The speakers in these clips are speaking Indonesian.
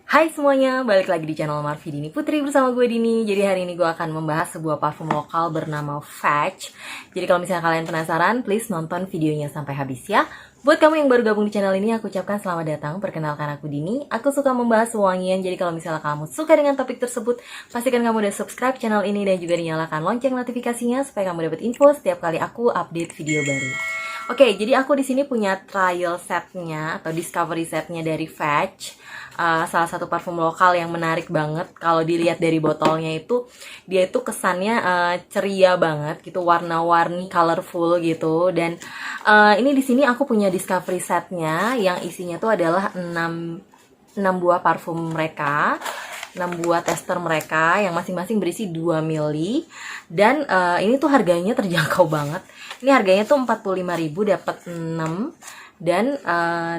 Hai semuanya, balik lagi di channel Marvi Dini Putri bersama gue Dini. Jadi hari ini gue akan membahas sebuah parfum lokal bernama Fetch. Jadi kalau misalnya kalian penasaran, please nonton videonya sampai habis ya. Buat kamu yang baru gabung di channel ini, aku ucapkan selamat datang. Perkenalkan aku Dini. Aku suka membahas wangian. Jadi kalau misalnya kamu suka dengan topik tersebut, pastikan kamu udah subscribe channel ini dan juga dinyalakan lonceng notifikasinya supaya kamu dapat info setiap kali aku update video baru. Oke, jadi aku di sini punya trial setnya atau discovery setnya dari Fetch. Salah satu parfum lokal yang menarik banget. Kalau dilihat dari botolnya itu, dia itu kesannya ceria banget gitu, warna-warni, colorful gitu. Dan ini di sini aku punya discovery setnya yang isinya tuh adalah 6 buah parfum mereka. 6 buah tester mereka yang masing-masing berisi 2 mili. Dan ini tuh harganya terjangkau banget. Ini harganya tuh 45.000 dapat 6 dan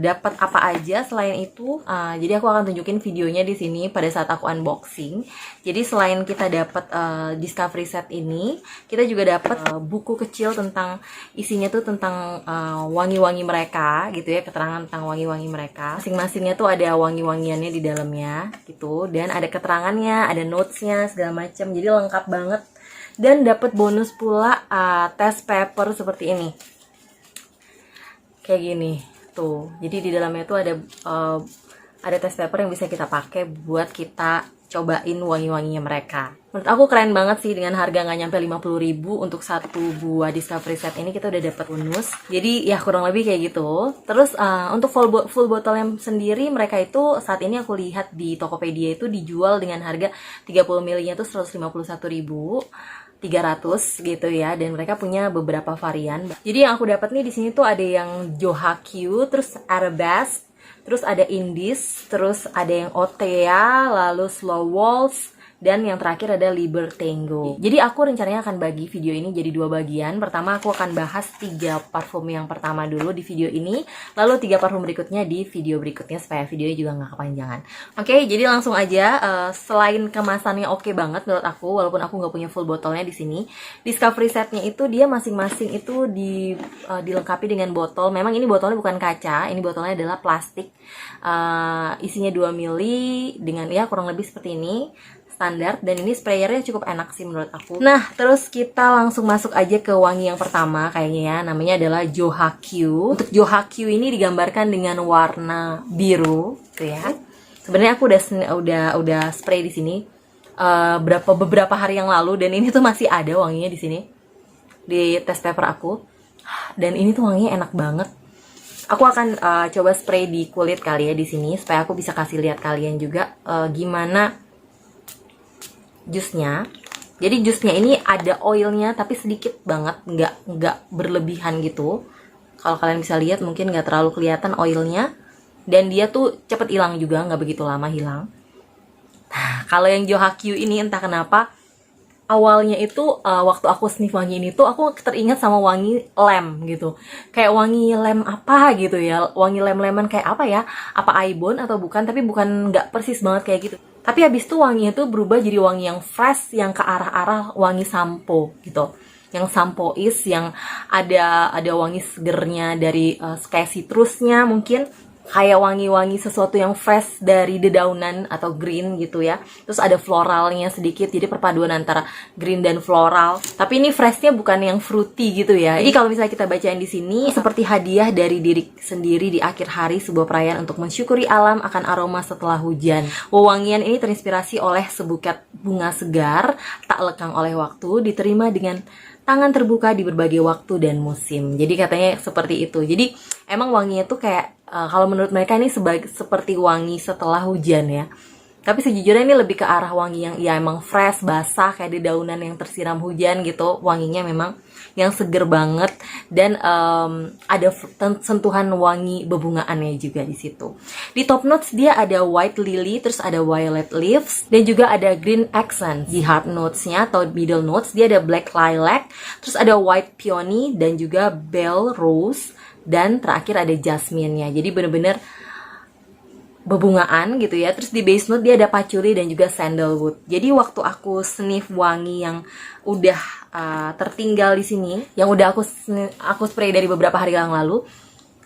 dapat apa aja selain itu. Jadi aku akan tunjukin videonya di sini pada saat aku unboxing. Jadi selain kita dapat discovery set ini, kita juga dapat buku kecil tentang isinya tuh tentang wangi-wangi mereka gitu ya, keterangan tentang wangi-wangi mereka. Masing-masingnya tuh ada wangi-wangiannya di dalamnya gitu, dan ada keterangannya, ada notesnya segala macam. Jadi lengkap banget. Dan dapat bonus pula test paper seperti ini, kayak gini tuh. Jadi di dalamnya tuh ada test paper yang bisa kita pakai buat kita cobain wangi-wanginya mereka. Menurut aku keren banget sih, dengan harga nggak nyampe 50.000 untuk satu buah discovery set ini kita udah dapat bonus. Jadi ya kurang lebih kayak gitu. Terus untuk full botol yang sendiri mereka itu saat ini aku lihat di Tokopedia itu dijual dengan harga 30 ml-nya tuh 151.300 gitu ya, dan mereka punya beberapa varian. Jadi yang aku dapat nih di sini tuh ada yang Johakyu, terus Arabesque, terus ada Indis, terus ada yang Otea, lalu Slow Waltz, dan yang terakhir ada Libertango. Jadi aku rencananya akan bagi video ini jadi 2 bagian. Pertama aku akan bahas 3 parfum yang pertama dulu di video ini, lalu 3 parfum berikutnya di video berikutnya supaya videonya juga nggak kepanjangan. Oke, jadi langsung aja. Selain kemasannya oke banget menurut aku, walaupun aku nggak punya full botolnya di sini, discovery setnya itu dia masing-masing itu dilengkapi dengan botol. Memang ini botolnya bukan kaca, ini botolnya adalah plastik. Isinya 2 mili dengan ya kurang lebih seperti ini, standar, dan ini sprayernya cukup enak sih menurut aku. Nah, terus kita langsung masuk aja ke wangi yang pertama kayaknya ya, namanya adalah Johakyu. Untuk Johakyu ini digambarkan dengan warna biru, tuh ya. Sebenarnya aku udah spray di sini beberapa hari yang lalu, dan ini tuh masih ada wanginya di sini di test paper aku. Dan ini tuh wanginya enak banget. Aku akan coba spray di kulit kali ya di sini supaya aku bisa kasih lihat kalian juga gimana jusnya. Jadi jusnya ini ada oilnya tapi sedikit banget, nggak berlebihan gitu. Kalau kalian bisa lihat mungkin nggak terlalu kelihatan oilnya, dan dia tuh cepet hilang juga, nggak begitu lama hilang. Nah, kalau yang Johakyu ini entah kenapa awalnya itu waktu aku sniff wangi ini tuh aku teringat sama wangi lem gitu. Kayak wangi lem apa gitu ya, wangi lem-leman kayak apa ya, apa Aibon atau bukan, tapi bukan, nggak persis banget kayak gitu. Tapi habis itu wanginya tuh berubah jadi wangi yang fresh, yang ke arah-arah wangi sampo gitu. Yang sampois, yang ada wangi segernya dari kayak citrusnya mungkin. Kayak wangi-wangi sesuatu yang fresh dari dedaunan atau green gitu ya. Terus ada floralnya sedikit, jadi perpaduan antara green dan floral. Tapi ini freshnya bukan yang fruity gitu ya. Jadi kalau misalnya kita bacain di sini, seperti hadiah dari diri sendiri di akhir hari, sebuah perayaan untuk mensyukuri alam akan aroma setelah hujan. Wewangian ini terinspirasi oleh sebuket bunga segar, tak lekang oleh waktu, diterima dengan tangan terbuka di berbagai waktu dan musim. Jadi katanya seperti itu. Jadi emang wanginya tuh kayak kalau menurut mereka ini seperti wangi setelah hujan ya. Tapi sejujurnya ini lebih ke arah wangi yang ya emang fresh, basah, kayak dedaunan yang tersiram hujan gitu. Wanginya memang yang seger banget, dan ada sentuhan wangi bebungaannya juga di situ. Di top notes dia ada white lily, terus ada violet leaves, dan juga ada green accent. Di hard notesnya atau middle notes dia ada black lilac, terus ada white peony, dan juga bell rose, dan terakhir ada jasmine-nya. Jadi bener-bener bebungaan gitu ya. Terus di base note dia ada patchouli dan juga sandalwood. Jadi waktu aku sniff wangi yang udah tertinggal di sini, yang udah aku spray dari beberapa hari yang lalu,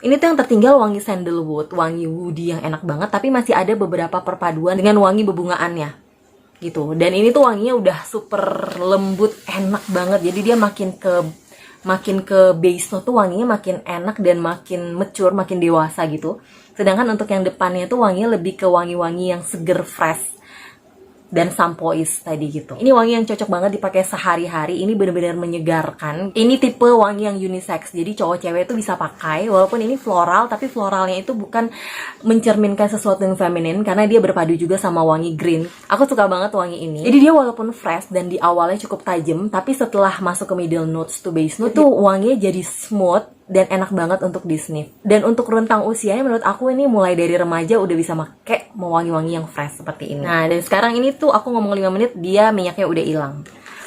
Ini tuh yang tertinggal wangi sandalwood, wangi woody yang enak banget, tapi masih ada beberapa perpaduan dengan wangi bebungaannya gitu. Dan ini tuh wanginya udah super lembut, enak banget. Jadi dia makin ke base note tuh wanginya makin enak dan makin mature, makin dewasa gitu. Sedangkan untuk yang depannya tuh wanginya lebih ke wangi-wangi yang seger, fresh dan sampois tadi gitu. Ini wangi yang cocok banget dipakai sehari-hari. Ini benar-benar menyegarkan. Ini tipe wangi yang unisex. Jadi cowok cewek itu bisa pakai. Walaupun ini floral, tapi floralnya itu bukan mencerminkan sesuatu yang feminin karena dia berpadu juga sama wangi green. Aku suka banget wangi ini. Jadi dia walaupun fresh dan di awalnya cukup tajam, tapi setelah masuk ke middle notes to base note itu wanginya jadi smooth dan enak banget untuk di sniff. Dan untuk rentang usianya menurut aku ini mulai dari remaja udah bisa make wangi-wangi yang fresh seperti ini. Nah, dan sekarang ini tuh aku ngomong 5 menit dia minyaknya udah hilang.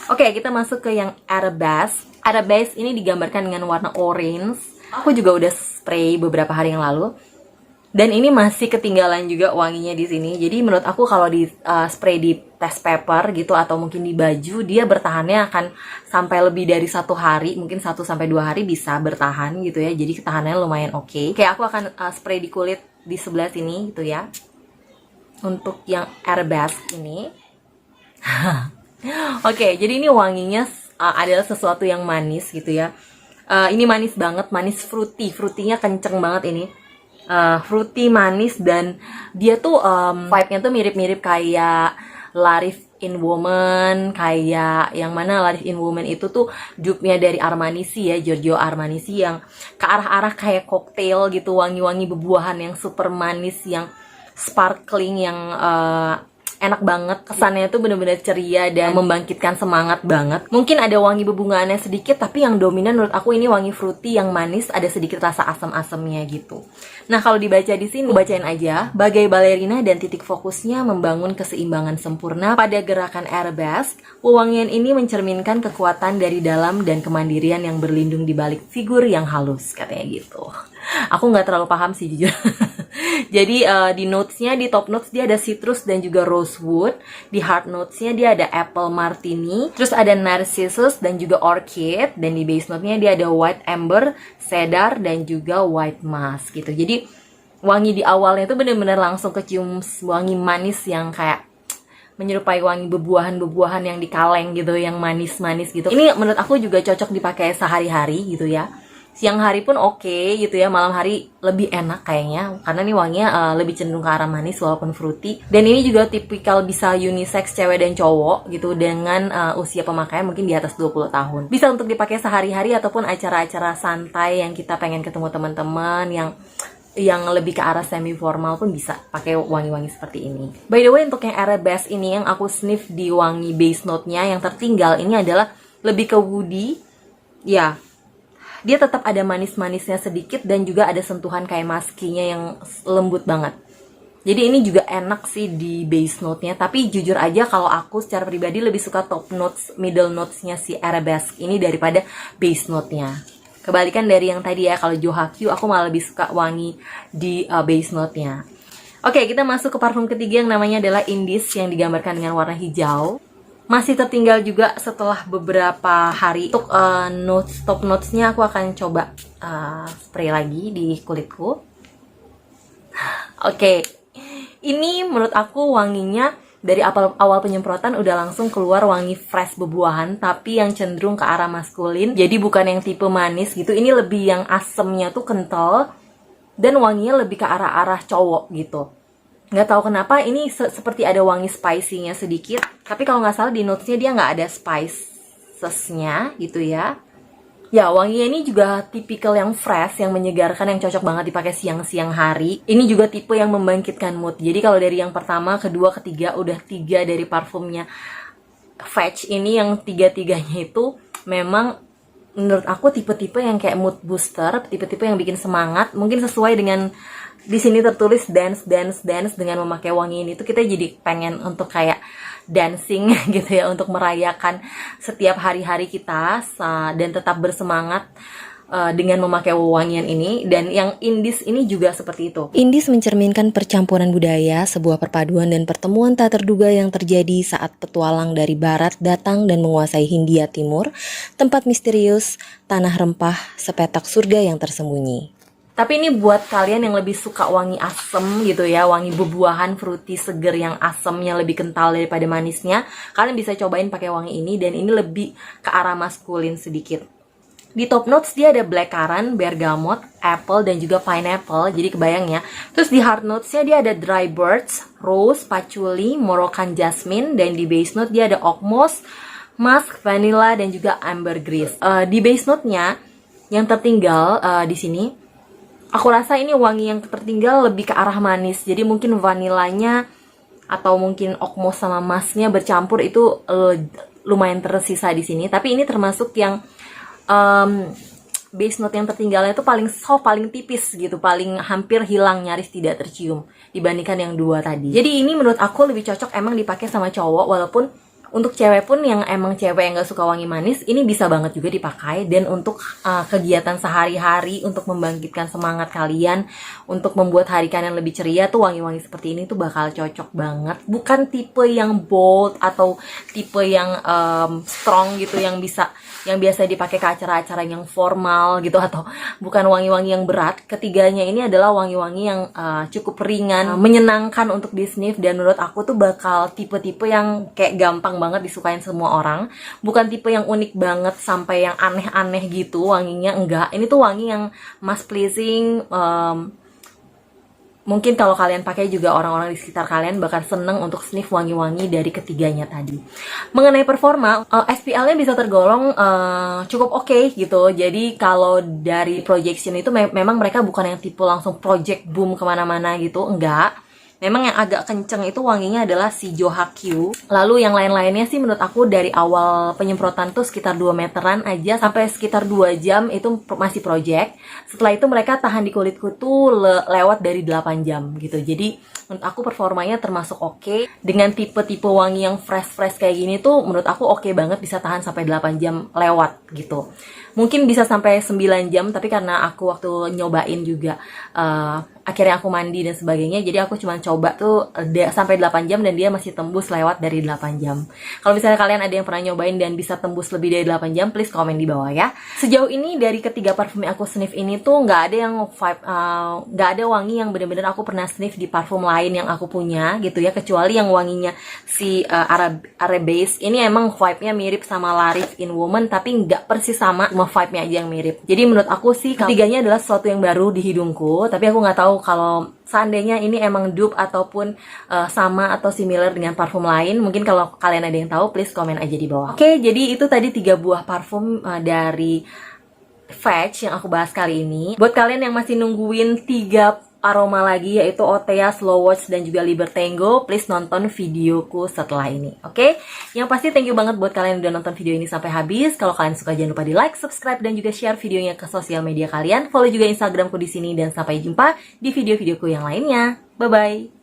Oke, kita masuk ke yang Arabesque. Arabesque ini digambarkan dengan warna orange. Aku juga udah spray beberapa hari yang lalu. Dan ini masih ketinggalan juga wanginya di sini. Jadi menurut aku kalau di spray di test paper gitu atau mungkin di baju, dia bertahannya akan sampai lebih dari 1 hari, mungkin 1 sampai 2 hari bisa bertahan gitu ya. Jadi ketahanannya lumayan oke. Kayak aku akan spray di kulit di sebelah sini gitu ya. Untuk yang Arabesque ini. Oke, jadi ini wanginya adalah sesuatu yang manis gitu ya. Ini manis banget, manis fruity. Fruity-nya kenceng banget ini. Fruity, manis, dan dia tuh vibe-nya tuh mirip-mirip kayak Live in Woman, kayak yang mana Live in Woman itu tuh dupe-nya dari Armani ya, Giorgio Armani yang ke arah-arah kayak koktail gitu, wangi-wangi bebuahan yang super manis, yang sparkling, yang enak banget. Kesannya tuh bener-bener ceria dan membangkitkan semangat banget. Mungkin ada wangi bebungaannya sedikit, tapi yang dominan menurut aku ini wangi fruity yang manis, ada sedikit rasa asam-asamnya gitu. Nah, kalau dibaca di sini, bacain aja. Bagai balerina dan titik fokusnya membangun keseimbangan sempurna pada gerakan Arabesque, wewangian ini mencerminkan kekuatan dari dalam dan kemandirian yang berlindung di balik figur yang halus, katanya gitu. Aku nggak terlalu paham sih jujur. Jadi di notesnya, di top notes dia ada citrus dan juga rosewood. Di heart notesnya dia ada apple martini, terus ada narcissus dan juga orchid. Dan di base note-nya dia ada white amber, cedar, dan juga white musk gitu. Jadi wangi di awalnya itu bener-bener langsung kecium wangi manis yang kayak menyerupai wangi bebuahan-bebuahan yang di kaleng gitu, yang manis-manis gitu. Ini menurut aku juga cocok dipakai sehari-hari gitu ya. Siang hari pun oke gitu ya, malam hari lebih enak kayaknya karena nih wanginya lebih cenderung ke arah manis walaupun fruity. Dan ini juga tipikal bisa unisex cewek dan cowok gitu dengan usia pemakaian mungkin di atas 20 tahun. Bisa untuk dipakai sehari-hari ataupun acara-acara santai yang kita pengen ketemu teman-teman yang lebih ke arah semi formal pun bisa pakai wangi-wangi seperti ini. By the way, untuk yang Arabesque ini yang aku sniff di wangi base note-nya yang tertinggal ini adalah lebih ke woody. Ya, dia tetap ada manis-manisnya sedikit dan juga ada sentuhan kayak maskinya yang lembut banget. Jadi ini juga enak sih di base note-nya. Tapi jujur aja kalau aku secara pribadi lebih suka top notes, middle notes-nya si Arabesque ini daripada base note-nya. Kebalikan dari yang tadi ya, kalau Johaku aku malah lebih suka wangi di base note-nya. Oke, kita masuk ke parfum ketiga yang namanya adalah Indis yang digambarkan dengan warna hijau. Masih tertinggal juga setelah beberapa hari. Untuk top notes-nya aku akan coba spray lagi di kulitku. Oke, ini menurut aku wanginya dari awal penyemprotan udah langsung keluar wangi fresh bebuahan, tapi yang cenderung ke arah maskulin. Jadi bukan yang tipe manis gitu. Ini lebih yang asemnya tuh kental dan wanginya lebih ke arah-arah cowok gitu. Nggak tahu kenapa ini seperti ada wangi spicy-nya sedikit. Tapi kalau nggak salah di notes-nya dia nggak ada spices-nya gitu ya. Ya, wanginya ini juga tipikal yang fresh, yang menyegarkan, yang cocok banget dipakai siang-siang hari. Ini juga tipe yang membangkitkan mood. Jadi kalau dari yang pertama, kedua, ketiga, udah 3 dari parfumnya Fetch ini, yang 3-3-nya itu memang menurut aku tipe-tipe yang kayak mood booster, tipe-tipe yang bikin semangat. Mungkin sesuai dengan di sini tertulis dance dengan memakai wangi ini tuh kita jadi pengen untuk kayak dancing gitu ya, untuk merayakan setiap hari-hari kita dan tetap bersemangat dengan memakai wewangian ini. Dan yang Indis ini juga seperti itu. Indis mencerminkan percampuran budaya, sebuah perpaduan dan pertemuan tak terduga yang terjadi saat petualang dari barat datang dan menguasai Hindia Timur, tempat misterius, tanah rempah, sepetak surga yang tersembunyi. Tapi ini buat kalian yang lebih suka wangi asem gitu ya, wangi buah-buahan, fruity, seger yang asemnya lebih kental daripada manisnya, kalian bisa cobain pakai wangi ini, dan ini lebih ke arah maskulin sedikit. Di top notes dia ada blackcurrant, bergamot, apple, dan juga pineapple, jadi kebayang ya. Terus di hard notesnya dia ada dry birds, rose, patchouli, Moroccan jasmine, dan di base note dia ada oak moss, musk, vanilla, dan juga ambergris. Di base note-nya yang tertinggal di sini, aku rasa ini wangi yang tertinggal lebih ke arah manis. Jadi mungkin vanilanya atau mungkin oak moss sama musknya bercampur itu lumayan tersisa di sini. Tapi ini termasuk yang base note yang tertinggalnya itu paling soft, paling tipis gitu, paling hampir hilang, nyaris tidak tercium dibandingkan yang dua tadi. Jadi ini menurut aku lebih cocok emang dipakai sama cowok, walaupun untuk cewek pun yang emang cewek yang gak suka wangi manis, ini bisa banget juga dipakai. Dan untuk kegiatan sehari-hari, untuk membangkitkan semangat kalian, untuk membuat hari kalian lebih ceria tuh, wangi-wangi seperti ini tuh bakal cocok banget. Bukan tipe yang bold atau tipe yang strong gitu, yang biasa dipakai ke acara-acara yang formal gitu, atau bukan wangi-wangi yang berat. Ketiganya ini adalah wangi-wangi yang cukup ringan, menyenangkan untuk di-sniff, dan menurut aku tuh bakal tipe-tipe yang kayak gampang banget disukain semua orang. Bukan tipe yang unik banget sampai yang aneh-aneh gitu wanginya, enggak. Ini tuh wangi yang mass pleasing. Mungkin kalau kalian pakai juga orang-orang di sekitar kalian bakal seneng untuk sniff wangi-wangi dari ketiganya tadi. Mengenai performa, SPL-nya bisa tergolong cukup oke gitu. Jadi kalau dari projection itu memang mereka bukan yang tipe langsung project boom kemana-mana gitu, enggak. Memang yang agak kenceng itu wanginya adalah si Johakyu. Lalu yang lain-lainnya sih menurut aku dari awal penyemprotan tuh sekitar 2 meteran aja sampai sekitar 2 jam itu masih project. Setelah itu mereka tahan di kulitku tuh lewat dari 8 jam gitu. Jadi menurut aku performanya termasuk oke. Dengan tipe-tipe wangi yang fresh-fresh kayak gini tuh menurut aku oke banget, bisa tahan sampai 8 jam lewat gitu. Mungkin bisa sampai 9 jam, tapi karena aku waktu nyobain juga akhirnya aku mandi dan sebagainya, jadi aku cuma coba tuh sampai 8 jam dan dia masih tembus lewat dari 8 jam. Kalau misalnya kalian ada yang pernah nyobain dan bisa tembus lebih dari 8 jam, please komen di bawah ya. Sejauh ini dari ketiga parfum yang aku sniff ini tuh nggak ada yang vibe, nggak ada wangi yang bener-bener aku pernah sniff di parfum lain yang aku punya gitu ya, kecuali yang wanginya si Arabesque. Ini emang vibe-nya mirip sama Larif in Woman, tapi nggak persis sama, cuma vibe-nya aja yang mirip. Jadi menurut aku sih ketiganya adalah sesuatu yang baru di hidungku, tapi aku nggak tahu kalau seandainya ini emang dupe ataupun sama atau similar dengan parfum lain. Mungkin kalau kalian ada yang tahu, please komen aja di bawah. Oke, jadi itu tadi 3 buah parfum dari Fetch yang aku bahas kali ini. Buat kalian yang masih nungguin 3 aroma lagi, yaitu Otea, Slow Watch, dan juga Libertango, please nonton videoku setelah ini, oke? Yang pasti thank you banget buat kalian yang udah nonton video ini sampai habis. Kalau kalian suka jangan lupa di like, subscribe, dan juga share videonya ke sosial media kalian. Follow juga Instagramku di sini, dan sampai jumpa di video-videoku yang lainnya. Bye-bye!